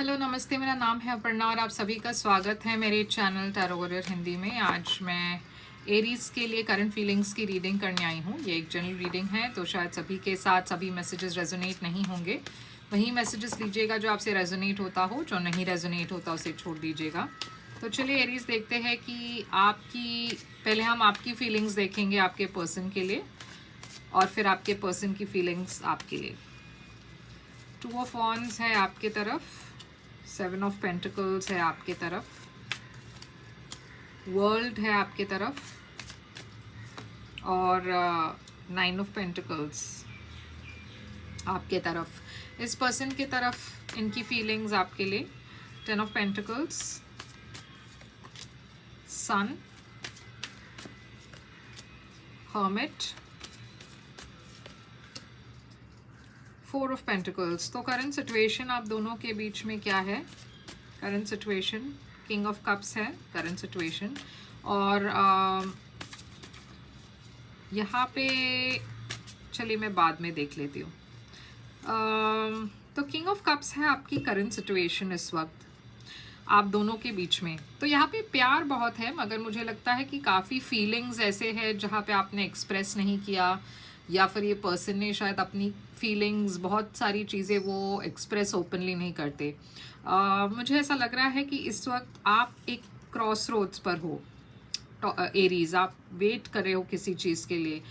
Hello नमस्ते, मेरा नाम है अपर्णा और आप सभी का स्वागत है मेरे चैनल टैरो वॉरियर हिंदी में। आज मैं एरीज के लिए करंट फीलिंग्स की रीडिंग करने आई हूँ। ये एक जनरल रीडिंग है, तो शायद सभी के साथ सभी मैसेजेस रेजोनेट नहीं होंगे। वही मैसेजेस लीजिएगा जो आपसे रेजोनेट होता हो, जो नहीं रेजोनेट होता उसे छोड़ दीजिएगा। तो चलिए एरीज देखते हैं कि पहले हम आपकी फीलिंग्स देखेंगे आपके पर्सन के लिए, और फिर आपके पर्सन की फीलिंग्स आपके लिए। 2 ऑफ वॉन्ड्स है आपके तरफ, 7 ऑफ पेंटिकल्स है आपके तरफ, वर्ल्ड है आपके तरफ, और 9 ऑफ पेंटिकल्स आपके तरफ। इस पर्सन की तरफ इनकी फीलिंग्स आपके लिए 10 of pentacles, sun, hermit, 4 of pentacles. तो करंट सिचुएशन आप दोनों के बीच में क्या है? Current situation king of cups है करंट सिचुएशन, और यहाँ पे चलिए मैं बाद में देख लेती हूँ। तो किंग ऑफ कप्स है आपकी करंट सिचुएशन इस वक्त आप दोनों के बीच में। तो यहाँ पे प्यार बहुत है, मगर मुझे लगता है कि काफ़ी फीलिंग्स ऐसे हैं जहाँ पे आपने एक्सप्रेस नहीं किया, या फिर ये पर्सन ने शायद अपनी फीलिंग्स, बहुत सारी चीज़ें वो एक्सप्रेस ओपनली नहीं करते। मुझे ऐसा लग रहा है कि इस वक्त आप एक क्रॉस रोड्स पर हो एरीज। आप वेट कर रहे हो किसी चीज़ के लिए।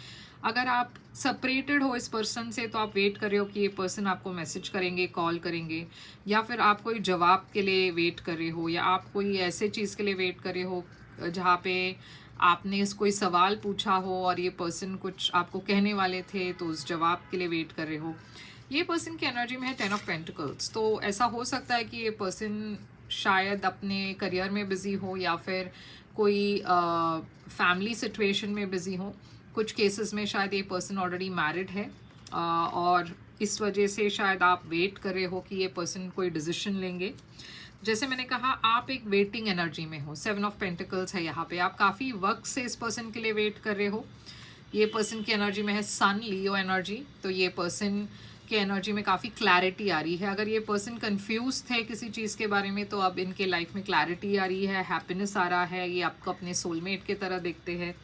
अगर आप सेपरेटेड हो इस पर्सन से तो आप वेट कर रहे हो कि ये पर्सन आपको मैसेज करेंगे, कॉल करेंगे, या फिर आप कोई जवाब के लिए वेट कर रहे हो, या आप कोई ऐसे चीज़ के लिए वेट कर रहे हो जहाँ पे आपने कोई सवाल पूछा हो और ये पर्सन कुछ आपको कहने वाले थे, तो उस जवाब के लिए वेट कर रहे हो। ये पर्सन की एनर्जी में है 10 ऑफ पेंटिकल्स। तो ऐसा हो सकता है कि ये पर्सन शायद अपने करियर में बिजी हो, या फिर कोई फैमिली सिचुएशन में बिजी हो। कुछ केसेस में शायद ये पर्सन ऑलरेडी मैरिड है, और इस वजह से शायद आप वेट कर रहे हो कि ये पर्सन कोई डिसीजन लेंगे। जैसे मैंने कहा, आप एक वेटिंग एनर्जी में हो। 7 ऑफ पेंटिकल्स है यहाँ पे। आप काफ़ी वक्त से इस पर्सन के लिए वेट कर रहे हो। ये पर्सन की एनर्जी में है सन, लियो एनर्जी। तो ये पर्सन के एनर्जी में काफ़ी क्लैरिटी आ रही है। अगर ये पर्सन कंफ्यूज थे किसी चीज़ के बारे में, तो अब इनके लाइफ में क्लैरिटी आ रही है, हैप्पीनेस आ रहा है। ये आपको अपने सोलमेट की तरह देखते हैं।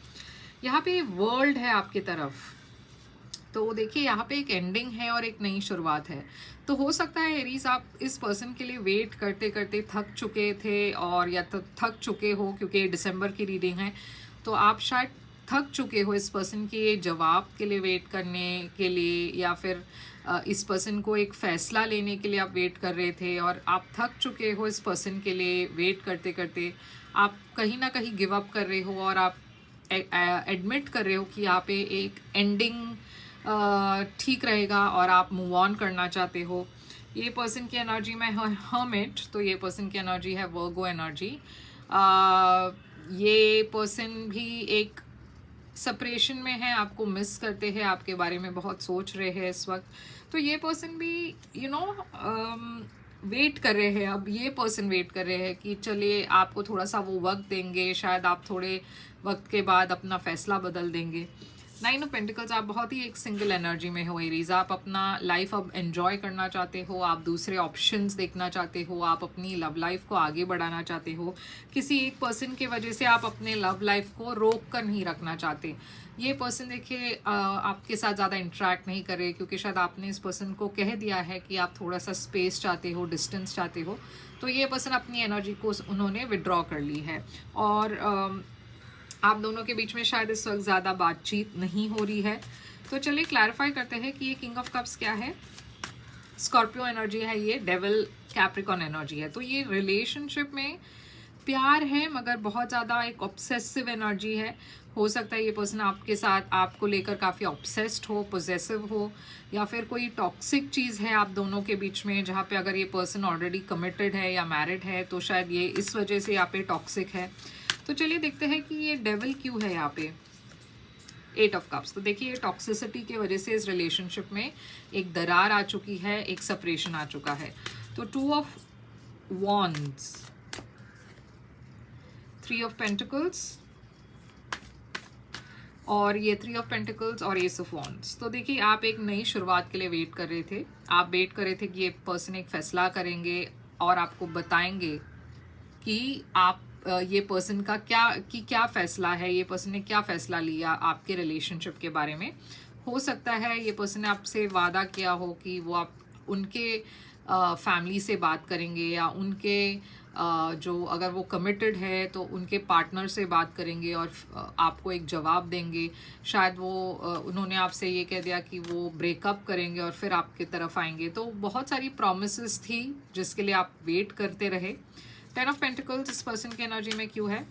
यहाँ पे वर्ल्ड है आपकी तरफ। तो देखिए, यहाँ पे एक एंडिंग है और एक नई शुरुआत है। तो हो सकता है एरीज आप इस पर्सन के लिए वेट करते करते थक चुके थे, और या तो थक चुके हो क्योंकि दिसंबर की रीडिंग है, तो आप शायद थक चुके हो इस पर्सन के जवाब के लिए वेट करने के लिए, या फिर इस पर्सन को एक फ़ैसला लेने के लिए आप वेट कर रहे थे, और आप थक चुके हो इस पर्सन के लिए वेट करते करते। आप कहीं ना कहीं गिव अप कर रहे हो, और आप एडमिट कर रहे हो कि यहाँ पे एक एंडिंग ठीक रहेगा और आप मूव ऑन करना चाहते हो। ये पर्सन की एनर्जी में है हर्मिट। तो ये पर्सन की एनर्जी है वर्गो एनर्जी। ये पर्सन भी एक सेपरेशन में है, आपको मिस करते हैं, आपके बारे में बहुत सोच रहे हैं इस वक्त। तो ये पर्सन भी वेट कर रहे हैं। अब ये पर्सन वेट कर रहे हैं कि चलिए आपको थोड़ा सा वो वक्त देंगे, शायद आप थोड़े वक्त के बाद अपना फैसला बदल देंगे। 9 ऑफ पेंटिकल्स, आप बहुत ही एक सिंगल एनर्जी में हो एरीज। आप अपना लाइफ अब एंजॉय करना चाहते हो, आप दूसरे ऑप्शंस देखना चाहते हो, आप अपनी लव लाइफ को आगे बढ़ाना चाहते हो। किसी एक पर्सन की वजह से आप अपने लव लाइफ को रोक कर नहीं रखना चाहते। ये पर्सन देखिए आपके साथ ज़्यादा इंटरेक्ट नहीं करे, क्योंकि शायद आपने इस पर्सन को कह दिया है कि आप थोड़ा सा स्पेस चाहते हो, डिस्टेंस चाहते हो। तो ये पर्सन अपनी एनर्जी को उन्होंने विड्रॉ कर ली है, और आप दोनों के बीच में शायद इस वक्त ज़्यादा बातचीत नहीं हो रही है। तो चलिए क्लैरिफाई करते हैं कि ये किंग ऑफ कप्स क्या है। स्कॉर्पियो एनर्जी है, ये डेविल कैप्रिकॉन एनर्जी है। तो ये रिलेशनशिप में प्यार है, मगर बहुत ज़्यादा एक ऑब्सेसिव एनर्जी है। हो सकता है ये पर्सन आपके साथ, आपको लेकर काफ़ी ऑब्सेस्ड हो, पोजेसिव हो, या फिर कोई टॉक्सिक चीज़ है आप दोनों के बीच में, जहाँ पे अगर ये पर्सन ऑलरेडी कमिटेड है या मैरिड है, तो शायद ये इस वजह से यहाँ पे टॉक्सिक है। तो चलिए देखते हैं कि ये डेविल क्यों है यहाँ पे। 8 ऑफ कप्स। तो देखिए, टॉक्सिसिटी की वजह से इस रिलेशनशिप में एक दरार आ चुकी है, एक सेपरेशन आ चुका है। तो 2 ऑफ वॉन्ड्स, 3 ऑफ पेंटिकल्स, और ये 3 ऑफ पेंटिकल्स और एस ऑफ वॉन्ड्स। तो देखिए, आप एक नई शुरुआत के लिए वेट कर रहे थे। आप वेट कर रहे थे कि ये पर्सन एक फैसला करेंगे, और आपको बताएंगे कि आप ये पर्सन का क्या फ़ैसला है, ये पर्सन ने क्या फ़ैसला लिया आपके रिलेशनशिप के बारे में। हो सकता है ये पर्सन ने आपसे वादा किया हो कि वो आप उनके फैमिली से बात करेंगे, या उनके जो अगर वो कमिटेड है तो उनके पार्टनर से बात करेंगे और आपको एक जवाब देंगे। शायद वो उन्होंने आपसे ये कह दिया कि वो ब्रेकअप करेंगे और फिर आपकी तरफ आएंगे। तो बहुत सारी प्रॉमिसेस थी जिसके लिए आप वेट करते रहे। 10 ऑफ पेंटिकल्स इस पर्सन की एनर्जी में क्यों है?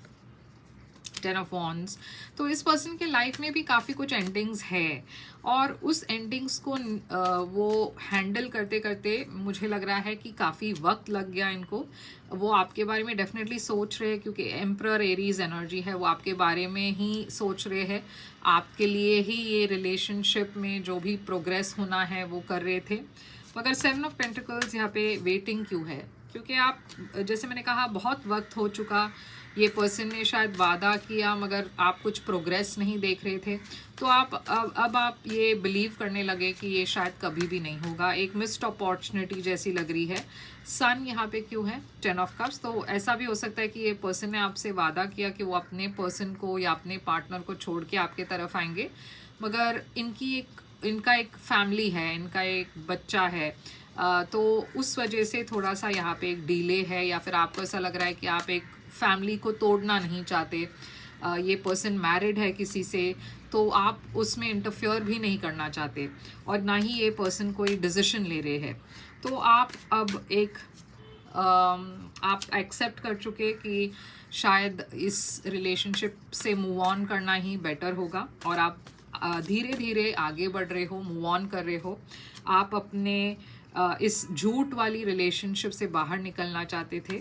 10 ऑफ वॉन्ड्स। तो इस पर्सन के लाइफ में भी काफ़ी कुछ एंडिंग्स है, और उस एंडिंग्स को वो हैंडल करते करते मुझे लग रहा है कि काफ़ी वक्त लग गया इनको। वो आपके बारे में डेफिनेटली सोच रहे हैं, क्योंकि एम्परर एरीज एनर्जी है, वो आपके बारे में ही सोच रहे हैं। आपके लिए ही ये रिलेशनशिप में जो भी प्रोग्रेस होना है वो कर रहे थे। मगर 7 ऑफ पेंटिकल्स यहाँ पे वेटिंग क्यों है? क्योंकि आप, जैसे मैंने कहा, बहुत वक्त हो चुका, ये पर्सन ने शायद वादा किया मगर आप कुछ प्रोग्रेस नहीं देख रहे थे। तो आप अब आप ये बिलीव करने लगे कि ये शायद कभी भी नहीं होगा, एक मिस्ड अपॉर्चुनिटी जैसी लग रही है। सन यहाँ पे क्यों है? 10 ऑफ कप्स। तो ऐसा भी हो सकता है कि ये पर्सन ने आपसे वादा किया कि वो अपने पर्सन को या अपने पार्टनर को छोड़ के आपके तरफ आएंगे, मगर इनका एक फैमिली है, इनका एक बच्चा है, तो उस वजह से थोड़ा सा यहाँ पे एक डिले है, या फिर आपको ऐसा लग रहा है कि आप एक फैमिली को तोड़ना नहीं चाहते। ये पर्सन मैरिड है किसी से, तो आप उसमें इंटरफेयर भी नहीं करना चाहते, और ना ही ये पर्सन कोई डिसीजन ले रहे हैं। तो आप अब आप एक्सेप्ट कर चुके कि शायद इस रिलेशनशिप से मूव ऑन करना ही बेटर होगा, और आप धीरे धीरे आगे बढ़ रहे हो, मूव ऑन कर रहे हो। आप अपने इस झूठ वाली रिलेशनशिप से बाहर निकलना चाहते थे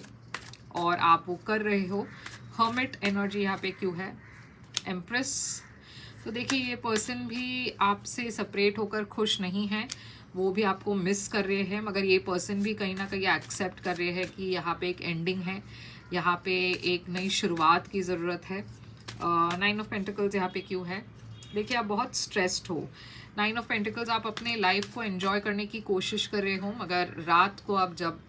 और आप वो कर रहे हो। हर्मिट एनर्जी यहाँ पे क्यों है? एम्प्रेस। तो देखिए, ये पर्सन भी आपसे सेपरेट होकर खुश नहीं है, वो भी आपको मिस कर रहे हैं, मगर ये पर्सन भी कहीं ना कहीं एक्सेप्ट कर रहे हैं कि यहाँ पे एक एंडिंग है, यहाँ पे एक नई शुरुआत की ज़रूरत है। 9 ऑफ पेंटिकल्स यहाँ पे क्यों है? देखिए, आप बहुत स्ट्रेस्ड हो। 9 ऑफ पेंटिकल्स, आप अपने लाइफ को एंजॉय करने की कोशिश कर रहे हो, मगर रात को आप जब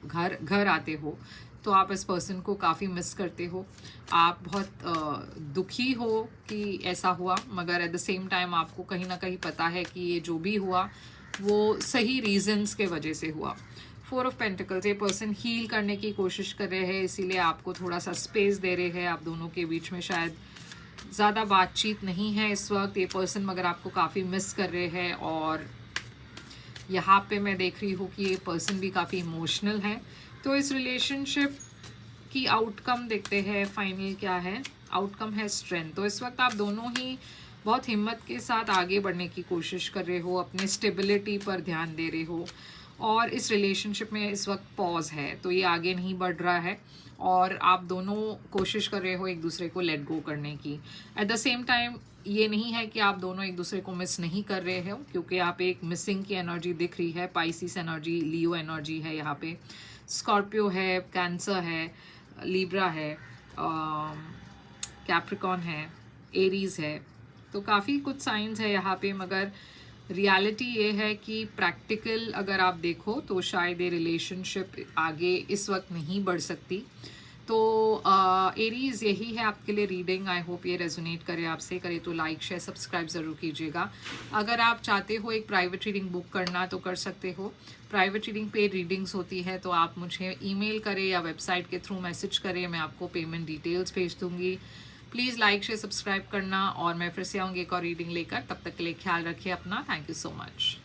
घर आते हो तो आप इस पर्सन को काफ़ी मिस करते हो। आप बहुत दुखी हो कि ऐसा हुआ, मगर एट द सेम टाइम आपको कहीं ना कहीं पता है कि ये जो भी हुआ वो सही रीजंस के वजह से हुआ। 4 ऑफ पेंटिकल्स, ये पर्सन हील करने की कोशिश कर रहे हैं, इसीलिए आपको थोड़ा सा स्पेस दे रहे हैं। आप दोनों के बीच में शायद ज़्यादा बातचीत नहीं है इस वक्त, ये पर्सन मगर आपको काफ़ी मिस कर रहे हैं। और यहाँ पे मैं देख रही हूँ कि ये पर्सन भी काफ़ी इमोशनल है। तो इस रिलेशनशिप की आउटकम देखते हैं, फाइनल क्या है? आउटकम है स्ट्रेंथ। तो इस वक्त आप दोनों ही बहुत हिम्मत के साथ आगे बढ़ने की कोशिश कर रहे हो, अपने स्टेबिलिटी पर ध्यान दे रहे हो, और इस रिलेशनशिप में इस वक्त पॉज है, तो ये आगे नहीं बढ़ रहा है, और आप दोनों कोशिश कर रहे हो एक दूसरे को लेट गो करने की। एट द सेम टाइम ये नहीं है कि आप दोनों एक दूसरे को मिस नहीं कर रहे हो, क्योंकि आप एक मिसिंग की एनर्जी दिख रही है। पाइसिस एनर्जी, लियो एनर्जी है यहाँ पे, स्कॉर्पियो है, कैंसर है, लिब्रा है, कैप्रिकॉन है, एरीज है। तो काफ़ी कुछ साइंस है यहाँ पे, मगर रियलिटी ये है कि प्रैक्टिकल अगर आप देखो तो शायद ये रिलेशनशिप आगे इस वक्त नहीं बढ़ सकती। तो एरीज, यही है आपके लिए रीडिंग। आई होप ये रेजोनेट करे आपसे। करे तो लाइक, शेयर, सब्सक्राइब ज़रूर कीजिएगा। अगर आप चाहते हो एक प्राइवेट रीडिंग बुक करना तो कर सकते हो। प्राइवेट रीडिंग पेड रीडिंग्स होती है, तो आप मुझे ईमेल करें या वेबसाइट के थ्रू मैसेज करें, मैं आपको पेमेंट डिटेल्स भेज दूँगी। प्लीज़ लाइक, शेयर, सब्सक्राइब करना, और मैं फिर से आऊँगी एक और रीडिंग लेकर। तब तक के लिए ख्याल रखिए अपना। Thank you so much.